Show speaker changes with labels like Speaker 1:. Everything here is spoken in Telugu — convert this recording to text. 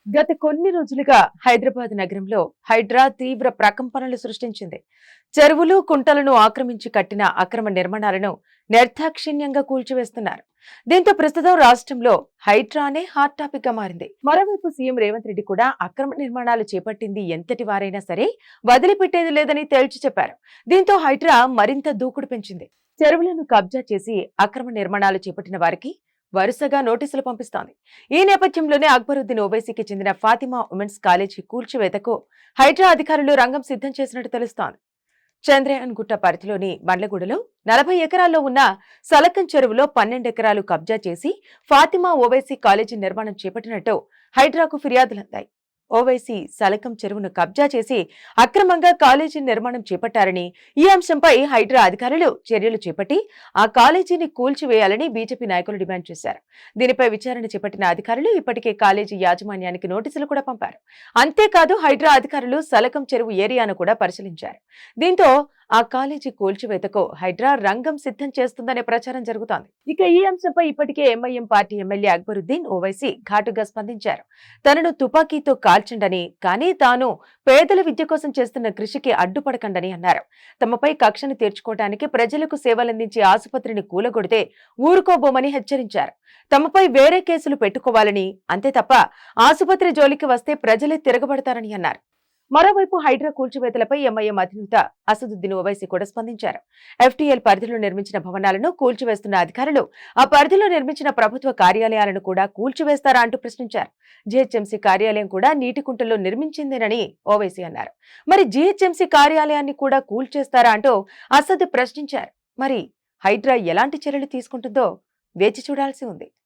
Speaker 1: గత కొన్ని రోజులుగా హైదరాబాద్ నగరంలో హైడ్రా తీవ్ర ప్రకంపనలు సృష్టించింది. చెరువులు, కుంటలను ఆక్రమించి కట్టిన అక్రమ నిర్మాణాలను నిర్దాక్షిణ్యంగా కూల్చివేస్తున్నారు. దీంతో ప్రస్తుతం రాష్ట్రంలో హైడ్రానే హాట్ టాపిక్ గా మారింది. మరోవైపు సీఎం రేవంత్ రెడ్డి కూడా అక్రమ నిర్మాణాలు చేపట్టింది ఎంతటి వారైనా సరే వదిలిపెట్టేది లేదని తేల్చి చెప్పారు. దీంతో హైడ్రా మరింత దూకుడు పెంచింది. చెరువులను కబ్జా చేసి అక్రమ నిర్మాణాలు చేపట్టిన వారికి వరుసగా నోటీసులు పంపిస్తోంది. ఈ నేపథ్యంలోనే అక్బరుద్దీన్ ఓవైసీకి చెందిన ఫాతిమా ఉమెన్స్ కాలేజీ కూల్చివేతకు హైడ్రా అధికారులు రంగం సిద్ధం చేసినట్టు తెలుస్తోంది. చంద్రయాన్ గుట్ట పరిధిలోని బండ్లగూడలో 40 ఎకరాల్లో ఉన్న సలకం చెరువులో 12 ఎకరాలు కబ్జా చేసి ఫాతిమా ఓవైసీ కాలేజీ నిర్మాణం చేపట్టినట్టు హైడ్రాకు ఫిర్యాదులందాయి. ఓవైసీ సలకం చెరువును కబ్జా చేసి అక్రమంగా కాలేజీ నిర్మాణం చేపట్టారని, ఈ అంశంపై హైడ్రా అధికారులు చర్యలు చేపట్టి ఆ కాలేజీని కూల్చివేయాలని బీజేపీ నాయకులు డిమాండ్ చేశారు. దీనిపై విచారణ చేపట్టిన అధికారులు ఇప్పటికే కాలేజీ యాజమాన్యానికి నోటీసులు కూడా పంపారు. అంతేకాదు హైడ్రా అధికారులు సలకం చెరువు ఏరియాను కూడా పరిశీలించారు. దీంతో ఆ కాలేజీ కూల్చివేతకు హైడ్రా రంగం సిద్ధం చేస్తుందనే ప్రచారం జరుగుతోంది. ఇక ఈ అంశంపై ఇప్పటికే MIM party MLA Akbaruddin Owaisi ఘాటుగా స్పందించారు. తనను తుపాకీతో కాల్చండని, కానీ తాను పేదల విద్య కోసం చేస్తున్న కృషికి అడ్డుపడకండని అన్నారు. తమపై కక్షను తీర్చుకోవడానికి ప్రజలకు సేవలందించే ఆసుపత్రిని కూలగొడితే ఊరుకోబోమని హెచ్చరించారు. తమపై వేరే కేసులు పెట్టుకోవాలని, అంతే తప్ప ఆసుపత్రి జోలికి వస్తే ప్రజలే తిరగబడతారని అన్నారు. మరోవైపు హైడ్రా కూల్చివేతలపై ఎంఐఎం అధినేత అసదుద్దీన్ ఓవైసీ కూడా స్పందించారు. ఎఫ్టీఎల్ పరిధిలో నిర్మించిన భవనాలను కూల్చివేస్తున్న అధికారులు ఆ పరిధిలో నిర్మించిన ప్రభుత్వ కార్యాలయాలను కూడా కూల్చివేస్తారా అంటూ ప్రశ్నించారు. జీహెచ్ఎంసీ కార్యాలయం కూడా నీటి కుంటలో నిర్మించిందేనని ఓవైసీ అన్నారు. మరి జీహెచ్ఎంసీ కార్యాలయాన్ని కూడా కూల్చేస్తారా అంటూ అసద్ ప్రశ్నించారు. మరి హైడ్రా ఎలాంటి చర్యలు తీసుకుంటుందో వేచి చూడాల్సి ఉంది.